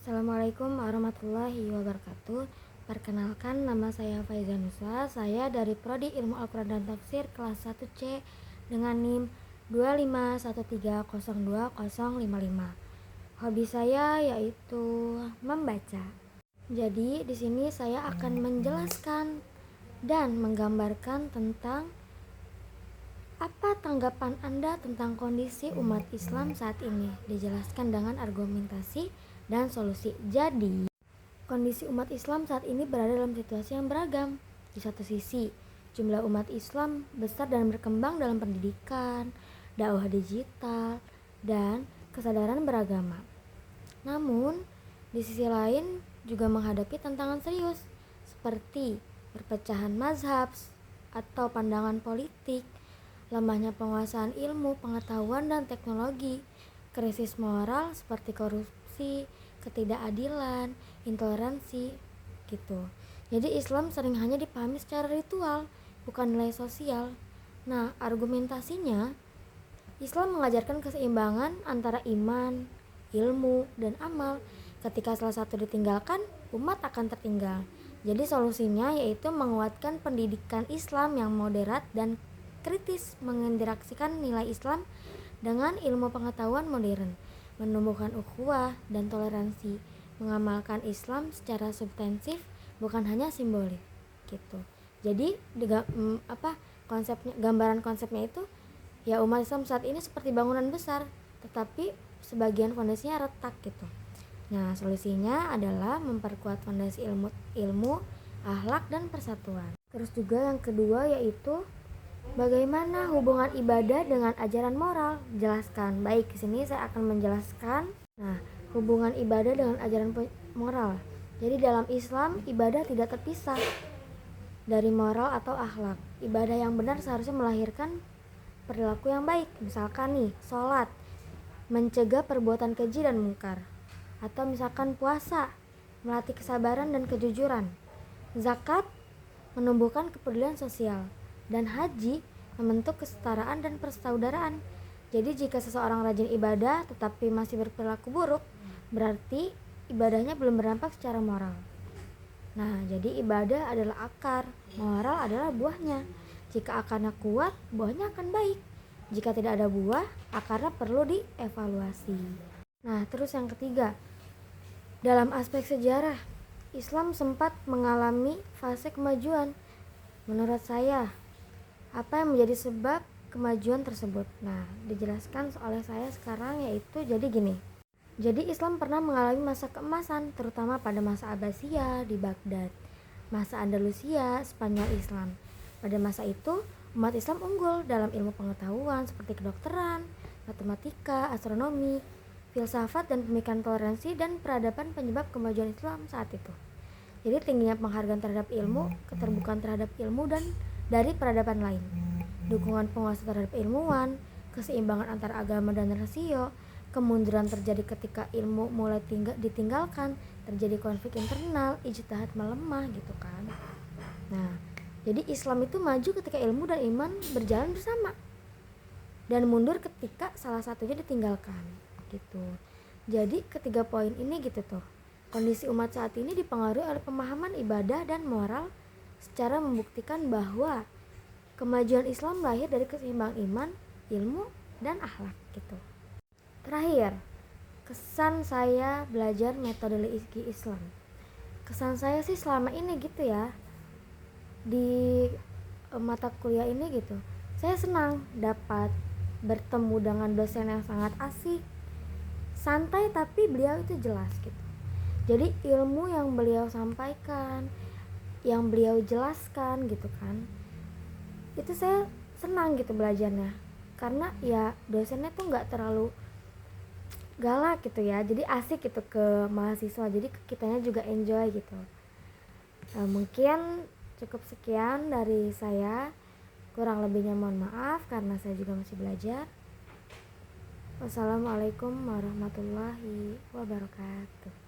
Assalamualaikum warahmatullahi wabarakatuh. Perkenalkan, nama saya Faiza Nuswa. Saya dari Prodi Ilmu Al-Quran dan Tafsir kelas 1C dengan NIM 251302055. Hobi saya yaitu membaca. Jadi di sini saya akan menjelaskan dan menggambarkan tentang apa tanggapan Anda tentang kondisi umat Islam saat ini. Dijelaskan dengan argumentasi dan solusi. Jadi, kondisi umat Islam saat ini berada dalam situasi yang beragam. Di satu sisi, jumlah umat Islam besar dan berkembang dalam pendidikan, dakwah digital, dan kesadaran beragama. Namun, di sisi lain juga menghadapi tantangan serius seperti perpecahan mazhab atau pandangan politik, lemahnya penguasaan ilmu, pengetahuan, dan teknologi, krisis moral seperti korupsi, ketidakadilan, intoleransi, gitu. Jadi Islam sering hanya dipahami secara ritual, bukan nilai sosial. Nah, argumentasinya, Islam mengajarkan keseimbangan antara iman, ilmu, dan amal. Ketika salah satu ditinggalkan, umat akan tertinggal. Jadi solusinya yaitu menguatkan pendidikan Islam yang moderat dan kritis, menginteraksikan nilai Islam dengan ilmu pengetahuan modern, menumbuhkan ukhuwah dan toleransi, mengamalkan Islam secara substansif bukan hanya simbolik gitu. Jadi gambaran konsepnya itu ya, umat Islam saat ini seperti bangunan besar tetapi sebagian fondasinya retak gitu. Nah, solusinya adalah memperkuat fondasi ilmu, akhlak, dan persatuan. Terus juga yang kedua yaitu bagaimana hubungan ibadah dengan ajaran moral? Jelaskan. Baik, di sini saya akan menjelaskan. Nah, hubungan ibadah dengan ajaran moral. Jadi dalam Islam, ibadah tidak terpisah dari moral atau akhlak. Ibadah yang benar seharusnya melahirkan perilaku yang baik. Misalkan nih, sholat mencegah perbuatan keji dan mungkar. Atau misalkan puasa melatih kesabaran dan kejujuran. Zakat menumbuhkan kepedulian sosial. Dan haji membentuk kesetaraan dan persaudaraan. Jadi jika seseorang rajin ibadah tetapi masih berperilaku buruk, berarti ibadahnya belum berdampak secara moral. Nah, jadi ibadah adalah akar, moral adalah buahnya. Jika akarnya kuat, buahnya akan baik. Jika tidak ada buah, akarnya perlu dievaluasi. Nah, terus yang ketiga, dalam aspek sejarah, Islam sempat mengalami fase kemajuan. Menurut saya, apa yang menjadi sebab kemajuan tersebut? Nah, dijelaskan oleh saya sekarang yaitu jadi gini. Jadi Islam pernah mengalami masa keemasan, terutama pada masa Abbasiyah di Baghdad, masa Andalusia, Spanyol Islam. Pada masa itu, umat Islam unggul dalam ilmu pengetahuan seperti kedokteran, matematika, astronomi, filsafat, dan pemikiran toleransi dan peradaban penyebab kemajuan Islam saat itu. Jadi tingginya penghargaan terhadap ilmu, keterbukaan terhadap ilmu dan dari peradaban lain, dukungan penguasa terhadap ilmuwan, keseimbangan antara agama dan rasio, kemunduran terjadi ketika ilmu mulai ditinggalkan, terjadi konflik internal, ijtihad melemah gitu kan. Nah, jadi Islam itu maju ketika ilmu dan iman berjalan bersama dan mundur ketika salah satunya ditinggalkan gitu. Jadi ketiga poin ini gitu tuh. Kondisi umat saat ini dipengaruhi oleh pemahaman ibadah dan moral secara membuktikan bahwa kemajuan Islam lahir dari keseimbangan iman, ilmu, dan akhlak gitu. Terakhir, kesan saya belajar metodologi Islam. Kesan saya sih selama ini gitu ya, di mata kuliah ini gitu, saya senang dapat bertemu dengan dosen yang sangat asik, santai, tapi beliau itu jelas gitu. Jadi ilmu yang beliau sampaikan, yang beliau jelaskan gitu kan, itu saya senang gitu belajarnya, karena ya dosennya tuh gak terlalu galak gitu ya, jadi asik gitu ke mahasiswa, jadi kitanya juga enjoy gitu. Mungkin cukup sekian dari saya, kurang lebihnya mohon maaf karena saya juga masih belajar. Wassalamualaikum warahmatullahi wabarakatuh.